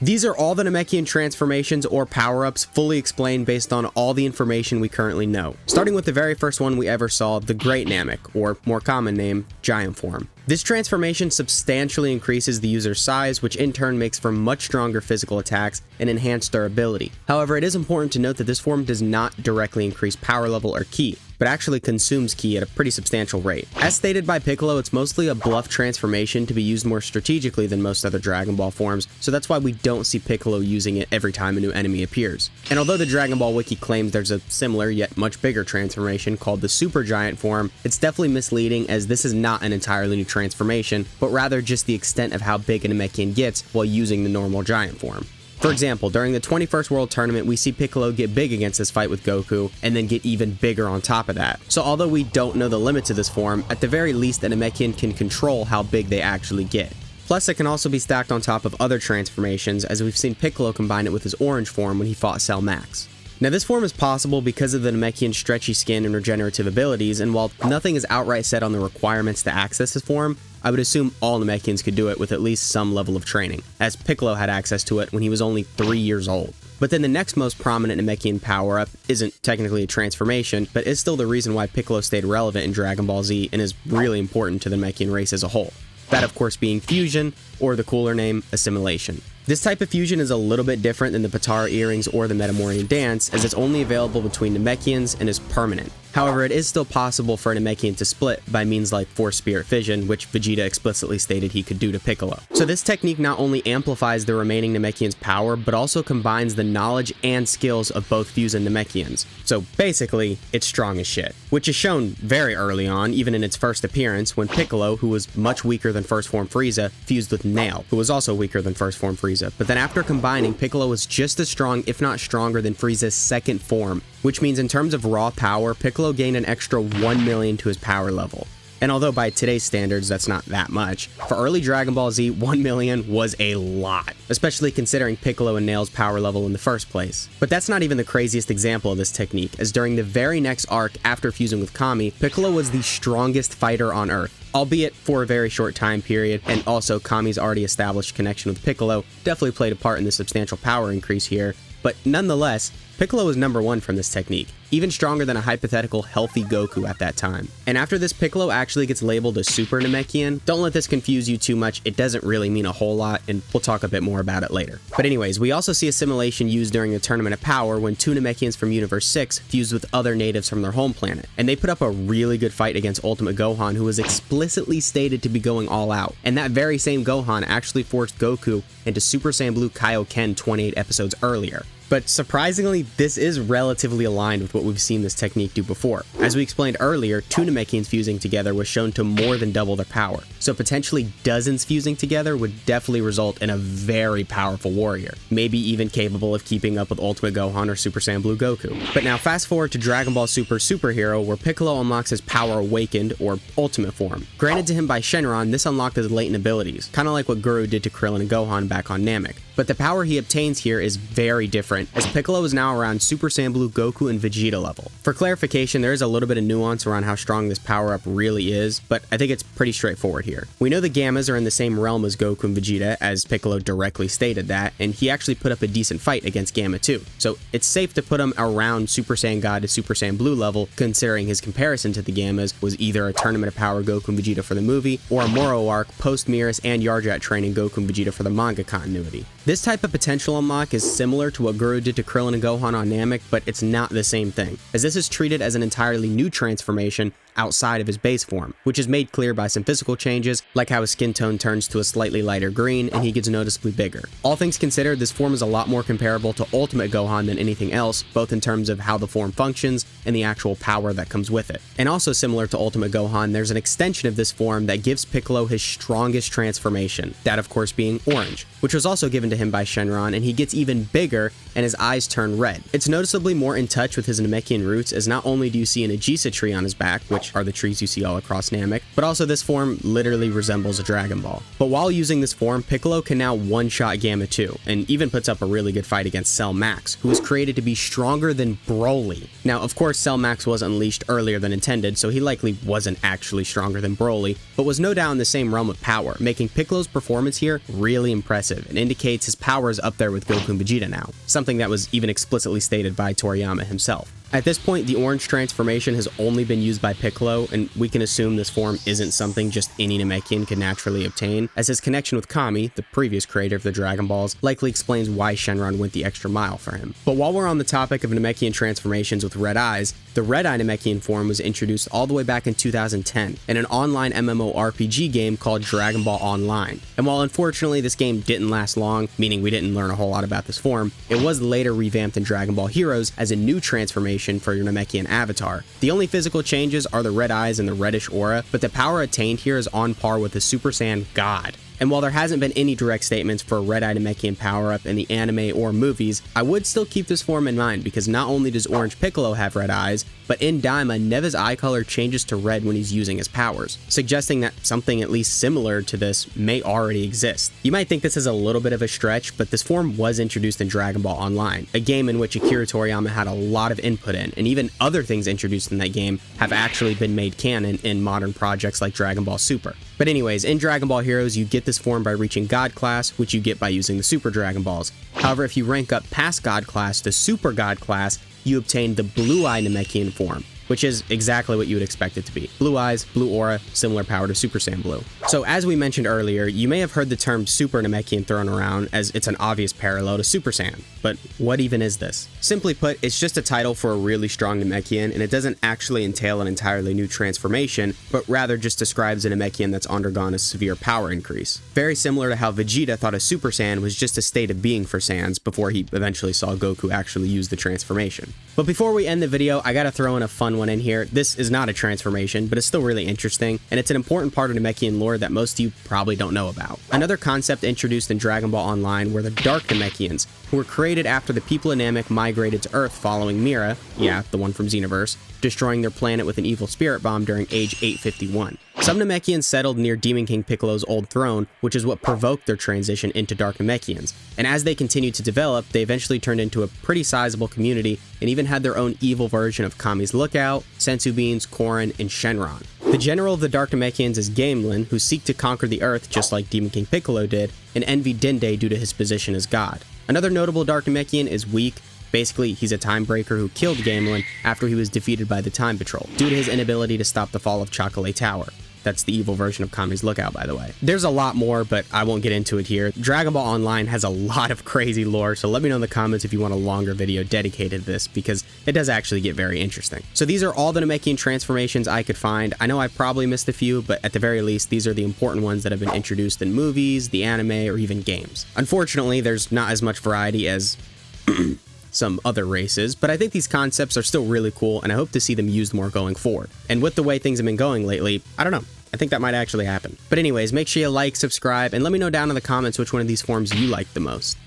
These are all the Namekian transformations or power-ups fully explained based on all the information we currently know. Starting with the very first one we ever saw, the Great Namek, or more common name, Giant Form. This transformation substantially increases the user's size, which in turn makes for much stronger physical attacks and enhanced durability. However, it is important to note that this form does not directly increase power level or ki, but actually consumes ki at a pretty substantial rate. As stated by Piccolo, it's mostly a bluff transformation to be used more strategically than most other Dragon Ball forms, so that's why we don't see Piccolo using it every time a new enemy appears. And although the Dragon Ball Wiki claims there's a similar yet much bigger transformation called the Super Giant form, it's definitely misleading, as this is not an entirely new transformation, but rather just the extent of how big a Namekian gets while using the normal Giant form. For example, during the 21st World Tournament, we see Piccolo get big against this fight with Goku, and then get even bigger on top of that. So although we don't know the limits of this form, at the very least a Namekian can control how big they actually get. Plus, it can also be stacked on top of other transformations, as we've seen Piccolo combine it with his orange form when he fought Cell Max. Now, this form is possible because of the Namekian's stretchy skin and regenerative abilities, and while nothing is outright said on the requirements to access this form, I would assume all Namekians could do it with at least some level of training, as Piccolo had access to it when he was only 3 years old. But then the next most prominent Namekian power-up isn't technically a transformation, but is still the reason why Piccolo stayed relevant in Dragon Ball Z and is really important to the Namekian race as a whole. That, of course, being fusion, or the cooler name, assimilation. This type of fusion is a little bit different than the Potara earrings or the Metamorian dance, as it's only available between Namekians and is permanent. However, it is still possible for a Namekian to split by means like Force Spirit Fission, which Vegeta explicitly stated he could do to Piccolo. So this technique not only amplifies the remaining Namekian's power, but also combines the knowledge and skills of both fused Namekians. So basically, it's strong as shit. Which is shown very early on, even in its first appearance, when Piccolo, who was much weaker than First Form Frieza, fused with Nail, who was also weaker than First Form Frieza. But then after combining, Piccolo was just as strong, if not stronger, than Frieza's second form, which means in terms of raw power, Piccolo gained an extra 1 million to his power level. And although by today's standards that's not that much, for early Dragon Ball Z, 1 million was a lot, especially considering Piccolo and Nail's power level in the first place. But that's not even the craziest example of this technique, as during the very next arc after fusing with Kami, Piccolo was the strongest fighter on Earth, albeit for a very short time period, and also Kami's already established connection with Piccolo definitely played a part in the substantial power increase here, but nonetheless, Piccolo was number one from this technique, even stronger than a hypothetical healthy Goku at that time. And after this, Piccolo actually gets labeled a Super Namekian. Don't let this confuse you too much, it doesn't really mean a whole lot, and we'll talk a bit more about it later. But anyways, we also see assimilation used during the Tournament of Power when two Namekians from Universe 6 fused with other natives from their home planet. And they put up a really good fight against Ultimate Gohan, who was explicitly stated to be going all out. And that very same Gohan actually forced Goku into Super Saiyan Blue Kaioken 28 episodes earlier. But surprisingly, this is relatively aligned with what we've seen this technique do before. As we explained earlier, two Namekians fusing together was shown to more than double their power, so potentially dozens fusing together would definitely result in a very powerful warrior, maybe even capable of keeping up with Ultimate Gohan or Super Saiyan Blue Goku. But now fast forward to Dragon Ball Super Superhero, where Piccolo unlocks his Power Awakened, or Ultimate form. Granted to him by Shenron, this unlocked his latent abilities, kinda like what Guru did to Krillin and Gohan back on Namek. But the power he obtains here is very different, as Piccolo is now around Super Saiyan Blue Goku and Vegeta level. For clarification, there is a little bit of nuance around how strong this power-up really is, but I think it's pretty straightforward here. We know the Gammas are in the same realm as Goku and Vegeta, as Piccolo directly stated that, and he actually put up a decent fight against Gamma too. So it's safe to put him around Super Saiyan God to Super Saiyan Blue level, considering his comparison to the Gammas was either a Tournament of Power Goku and Vegeta for the movie, or a Moro arc post-Mirror's and Yarjat training Goku and Vegeta for the manga continuity. This type of potential unlock is similar to what Guru did to Krillin and Gohan on Namek, but it's not the same thing, as this is treated as an entirely new transformation outside of his base form, which is made clear by some physical changes, like how his skin tone turns to a slightly lighter green and he gets noticeably bigger. All things considered, this form is a lot more comparable to Ultimate Gohan than anything else, both in terms of how the form functions and the actual power that comes with it. And also similar to Ultimate Gohan, there's an extension of this form that gives Piccolo his strongest transformation, that of course being Orange, which was also given to him by Shenron, and he gets even bigger and his eyes turn red. It's noticeably more in touch with his Namekian roots, as not only do you see an Ajisa tree on his back, which are the trees you see all across Namek, but also this form literally resembles a Dragon Ball. But while using this form, Piccolo can now one-shot Gamma 2, and even puts up a really good fight against Cell Max, who was created to be stronger than Broly. Now, of course, course, Cell Max was unleashed earlier than intended, so he likely wasn't actually stronger than Broly, but was no doubt in the same realm of power, making Piccolo's performance here really impressive and indicates his power is up there with Goku and Vegeta now, something that was even explicitly stated by Toriyama himself. At this point, the orange transformation has only been used by Piccolo, and we can assume this form isn't something just any Namekian could naturally obtain, as his connection with Kami, the previous creator of the Dragon Balls, likely explains why Shenron went the extra mile for him. But while we're on the topic of Namekian transformations with red eyes, the Red Eye Namekian form was introduced all the way back in 2010 in an online MMORPG game called Dragon Ball Online. And while unfortunately this game didn't last long, meaning we didn't learn a whole lot about this form, it was later revamped in Dragon Ball Heroes as a new transformation for your Namekian avatar. The only physical changes are the red eyes and the reddish aura, but the power attained here is on par with the Super Saiyan God. And while there hasn't been any direct statements for a Red Eye Namekian power-up in the anime or movies, I would still keep this form in mind because not only does Orange Piccolo have red eyes, but in Daima, Neva's eye color changes to red when he's using his powers, suggesting that something at least similar to this may already exist. You might think this is a little bit of a stretch, but this form was introduced in Dragon Ball Online, a game in which Akira Toriyama had a lot of input in, and even other things introduced in that game have actually been made canon in modern projects like Dragon Ball Super. But anyways, in Dragon Ball Heroes, you get this form by reaching God class, which you get by using the Super Dragon Balls. However, if you rank up past God class to Super God class, you obtain the Blue Eye Namekian form, which is exactly what you would expect it to be. Blue eyes, blue aura, similar power to Super Saiyan Blue. So as we mentioned earlier, you may have heard the term Super Namekian thrown around as it's an obvious parallel to Super Saiyan, but what even is this? Simply put, it's just a title for a really strong Namekian, and it doesn't actually entail an entirely new transformation, but rather just describes a Namekian that's undergone a severe power increase. Very similar to how Vegeta thought a Super Saiyan was just a state of being for Saiyans before he eventually saw Goku actually use the transformation. But before we end the video, I gotta throw in a fun one in here. This is not a transformation, but it's still really interesting, and it's an important part of Namekian lore that most of you probably don't know about. Another concept introduced in Dragon Ball Online were the Dark Namekians, who were created after the people of Namek migrated to Earth following Mira, yeah, the one from Xenoverse, destroying their planet with an evil spirit bomb during Age 851. Some Namekians settled near Demon King Piccolo's old throne, which is what provoked their transition into Dark Namekians. And as they continued to develop, they eventually turned into a pretty sizable community and even had their own evil version of Kami's Lookout, Senzu Beans, Korin, and Shenron. The general of the Dark Namekians is Gamelin, who seek to conquer the Earth just like Demon King Piccolo did, and envy Dende due to his position as God. Another notable Dark Namekian is Weak. Basically, he's a time breaker who killed Gamelin after he was defeated by the Time Patrol, due to his inability to stop the fall of Chocolate Tower. That's the evil version of Kami's Lookout, by the way. There's a lot more, but I won't get into it here. Dragon Ball Online has a lot of crazy lore, so let me know in the comments if you want a longer video dedicated to this, because it does actually get very interesting. So these are all the Namekian transformations I could find. I know I probably missed a few, but at the very least, these are the important ones that have been introduced in movies, the anime, or even games. Unfortunately, there's not as much variety as some other races, but I think these concepts are still really cool, and I hope to see them used more going forward. And with the way things have been going lately, I don't know. I think that might actually happen. But anyways, make sure you like, subscribe, and let me know down in the comments which one of these forms you like the most.